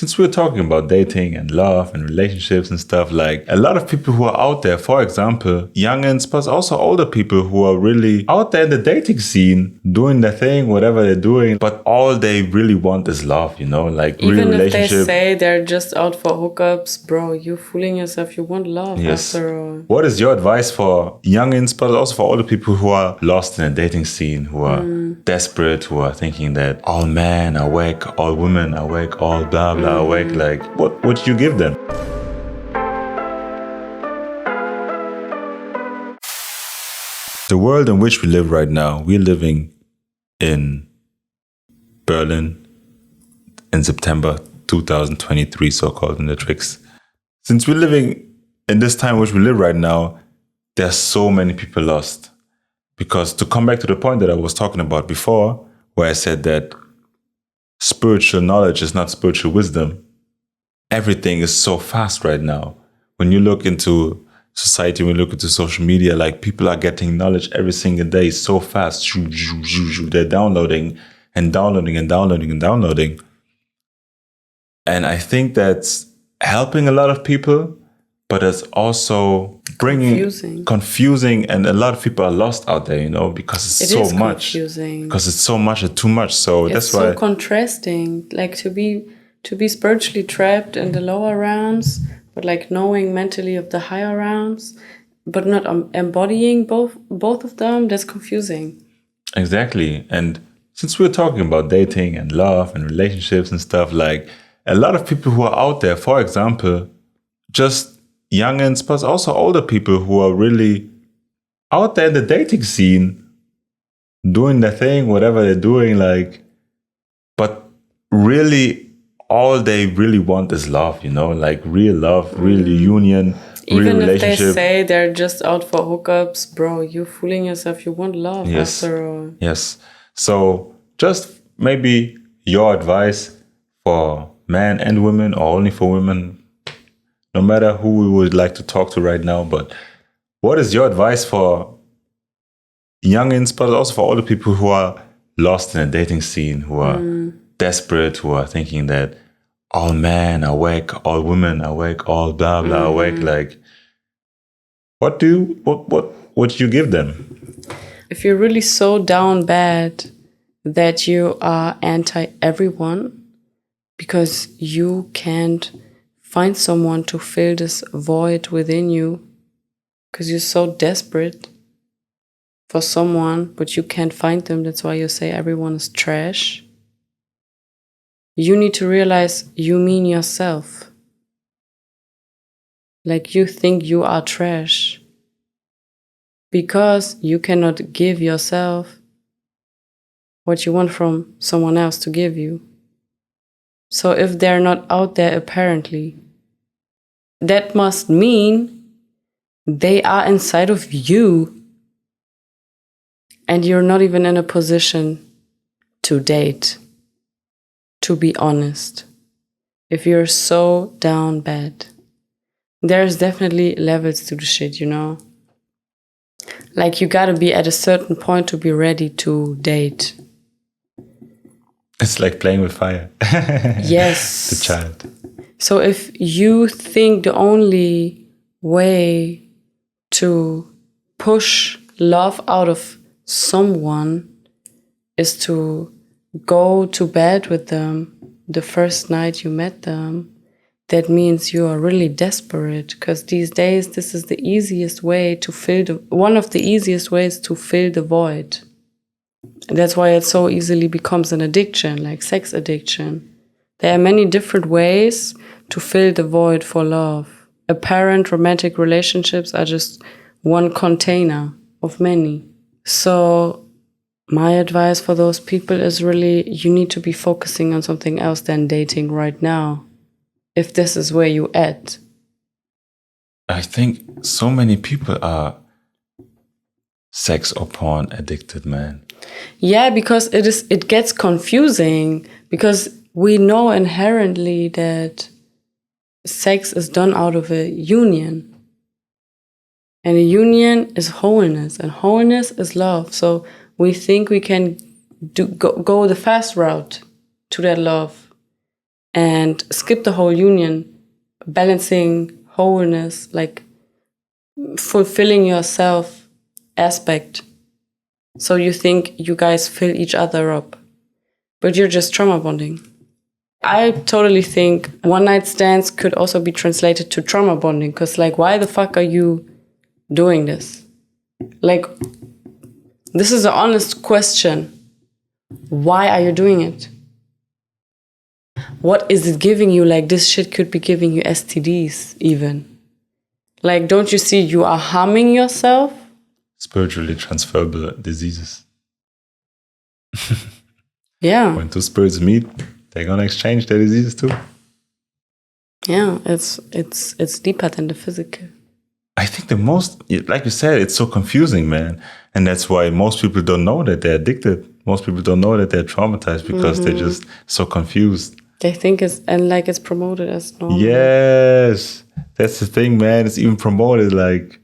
Since we're talking about dating and love and relationships and stuff, like a lot of people who are out there, for example, youngins, but also older people who are really out there in the dating scene, doing their thing, whatever they're doing, but all they really want is love, you know, like real Even if they relationship. say they're just out for hookups, bro, you're fooling yourself. You want love after all. What is your advice for youngins, but also for older people who are lost in the dating scene, who are desperate, who are thinking that all men are whack, all women are whack, all blah blah are whack? Like, what would you give them? The world in which we live right now, we're living in Berlin in September 2023, so-called in the tricks. Since we're living in this time in which we live right now, there's so many people lost. Because to come back to the point that I was talking about before, where I said that spiritual knowledge is not spiritual wisdom, everything is so fast right now. When you look into society, when you look into social media, like people are getting knowledge every single day so fast. They're downloading and downloading and downloading and downloading. And I think that's helping a lot of people, but it's also bringing confusing, and a lot of people are lost out there, you know, because it's so much. Confusing. Because it's so much and too much. So it's that's why so contrasting. Like to be spiritually trapped in the lower realms, but like knowing mentally of the higher realms, but not embodying both of them. That's confusing. Exactly. And since we're talking about dating and love and relationships and stuff, like a lot of people who are out there, for example, just youngins, but also older people who are really out there in the dating scene, doing their thing, whatever they're doing, like, but really all they really want is love, you know, like real love, real union, Even real if they relationship. say they're just out for hookups, bro, you're fooling yourself. You want love after all. Yes. So just maybe your advice for men and women, or only for women, no matter who we would like to talk to right now, but what is your advice for youngins, but also for older people who are lost in a dating scene, who are desperate, who are thinking that all men are whack, all women are whack, all blah blah are whack? Like, what would you give them? If you're really so down bad that you are anti everyone because you can't find someone to fill this void within you, because you're so desperate for someone, but you can't find them. That's why you say everyone is trash. You need to realize you mean yourself. Like you think you are trash because you cannot give yourself what you want from someone else to give you. So if they're not out there apparently, that must mean they are inside of you and you're not even in a position to date, to be honest. If you're so down bad, there's definitely levels to the shit, you know? Like you gotta be at a certain point to be ready to date. It's like playing with fire. Yes. The child. So if you think the only way to push love out of someone is to go to bed with them the first night you met them, that means you are really desperate, because these days this is the easiest way to one of the easiest ways to fill the void. And that's why it so easily becomes an addiction, like sex addiction. There are many different ways to fill the void for love. Apparent romantic relationships are just one container of many. So my advice for those people is really, you need to be focusing on something else than dating right now, if this is where you at. I think so many people are sex or porn addicted, man. Yeah, because it gets confusing, because we know inherently that sex is done out of a union. And a union is wholeness, and wholeness is love. So we think we can go the fast route to that love. and skip the whole union, balancing wholeness, like fulfilling yourself aspect. So you think you guys fill each other up, but you're just trauma bonding. I totally think one night stands could also be translated to trauma bonding, because like, why the fuck are you doing this? Like, this is an honest question. Why are you doing it? What is it giving you? Like, this shit could be giving you STDs even. Like, don't you see you are harming yourself? Spiritually transferable diseases. Yeah. When two spirits meet, they're gonna exchange their diseases too. Yeah, it's deeper than the physical. I think the most, like you said, it's so confusing, man. And that's why most people don't know that they're addicted. Most people don't know that they're traumatized because they're just so confused. They think it's promoted as normal. Yes, that's the thing, man. It's even promoted. Like,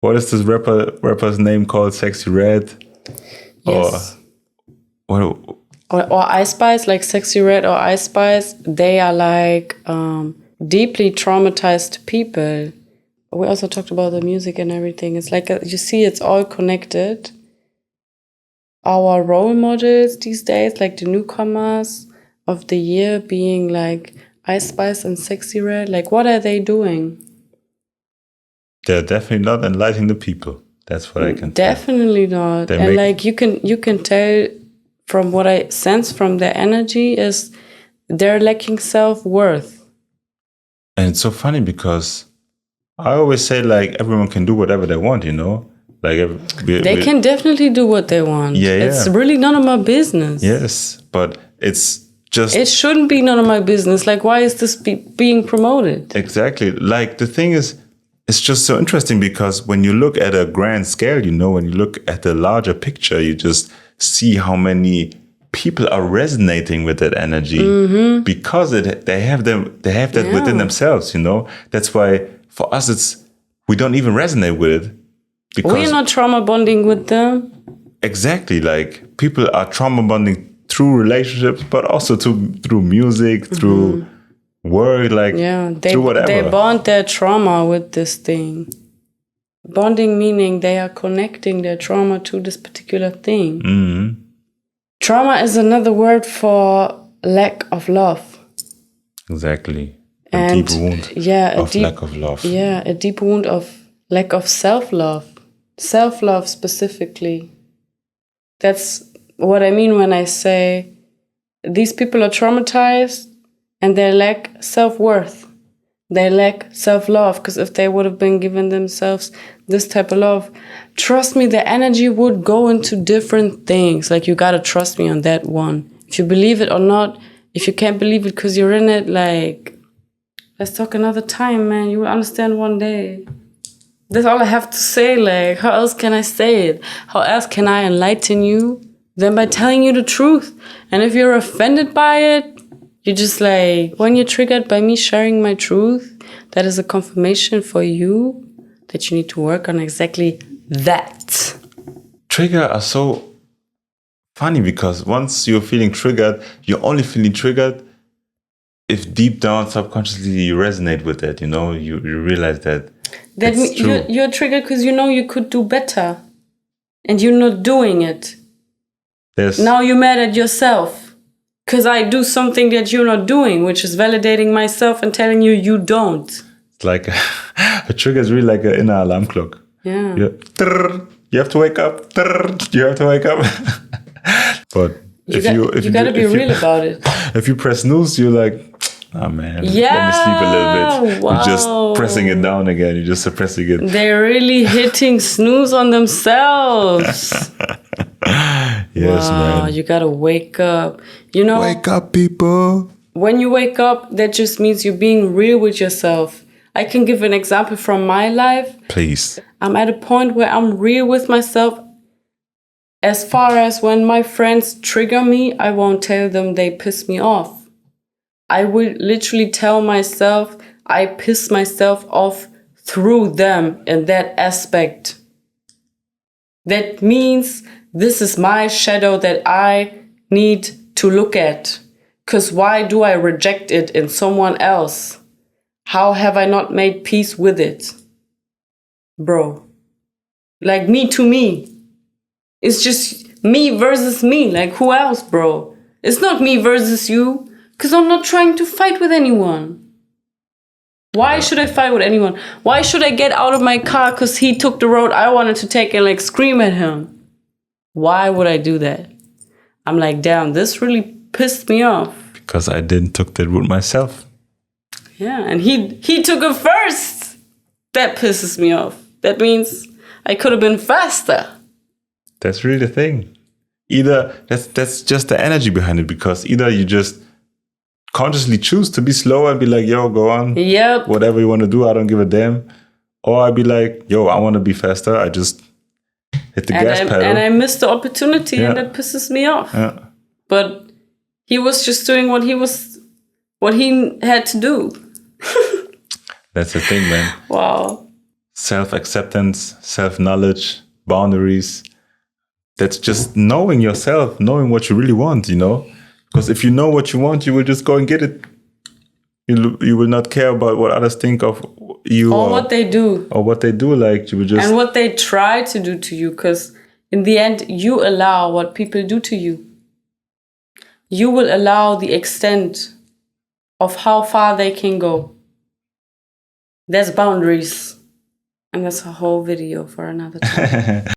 what is this rapper's name called? Sexy Red? Yes. Or Ice Spice, like Sexy Red or Ice Spice, they are like deeply traumatized people. We also talked about the music and everything. It's like, you see, it's all connected. Our role models these days, like the newcomers of the year being like Ice Spice and Sexy Red, like what are they doing? they're definitely not enlightening the people. That's what I can Definitely not. And like you can tell from what I sense from their energy is they're lacking self-worth. And it's so funny because I always say, like, everyone can do whatever they want, you know? Like, they can definitely do what they want. Yeah, it's really none of my business. Yes, but it's just... It shouldn't be none of my business. Like, why is this being promoted? Exactly. Like, the thing is, it's just so interesting because when you look at a grand scale, you know, when you look at the larger picture, you just see how many people are resonating with that energy because they have that within themselves, you know? That's why for us, we don't even resonate with it. Because we're not trauma bonding with them. Exactly. Like, people are trauma bonding through relationships, but also through music, through work, like through whatever. They bond their trauma with this thing. Bonding meaning they are connecting their trauma to this particular thing. Mm-hmm. Trauma is another word for lack of love. Exactly. A deep wound of lack of love. Yeah, a deep wound of lack of self-love. Self-love specifically. That's what I mean when I say these people are traumatized and they lack self-worth. They lack self-love, because if they would have been given themselves this type of love, trust me, the energy would go into different things. Like, you gotta trust me on that one. If you believe it or not, if you can't believe it because you're in it, like, let's talk another time, man. You will understand one day. That's all I have to say. Like, how else can I say it? How else can I enlighten you than by telling you the truth? And if you're offended by it, you're just like, when you're triggered by me sharing my truth, that is a confirmation for you that you need to work on exactly that. Triggers are so funny because once you're feeling triggered, you're only feeling triggered if deep down subconsciously you resonate with it, you know, you realize that it's true. You're triggered because you know you could do better and you're not doing it. Now you're mad at yourself because I do something that you're not doing, which is validating myself and telling you you don't. It's like a trigger is really like an inner alarm clock. Yeah. You have to wake up. You have to wake up. But you gotta be real about it. If you press snooze, you're like, oh man, let me sleep a little bit. Wow. You're just pressing it down again. You're just suppressing it. They're really hitting snooze on themselves. Yes, man. You gotta wake up. You know, wake up, people. When you wake up, that just means you're being real with yourself. I can give an example from my life. Please. I'm at a point where I'm real with myself. As far as when my friends trigger me, I won't tell them they piss me off. I will literally tell myself I piss myself off through them in that aspect. That means this is my shadow that I need to look at. Because why do I reject it in someone else? How have I not made peace with it? Bro. Like me to me. It's just me versus me. Like who else, bro? It's not me versus you. Because I'm not trying to fight with anyone. Why should I fight with anyone? Why should I get out of my car because he took the road I wanted to take and like scream at him? Why would I do that? I'm like, damn, this really pissed me off. Because I didn't took that route myself. Yeah, and he took it first. That pisses me off. That means I could have been faster. That's really the thing. Either that's just the energy behind it, because either you just consciously choose to be slower and be like, yo, go on. Yep. Whatever you want to do, I don't give a damn. Or I'd be like, yo, I want to be faster. I just hit the gas pedal. And I missed the opportunity, and that pisses me off. Yeah. But he was just doing what he had to do. That's the thing, man. Wow. Self-acceptance, self-knowledge, boundaries. That's just knowing yourself, knowing what you really want, you know? Because if you know what you want, you will just go and get it. You will not care about what others think of you. Or what they do. Or what they do, like you will just... And what they try to do to you, because in the end, you allow what people do to you. You will allow the extent of how far they can go. There's boundaries. And that's a whole video for another time.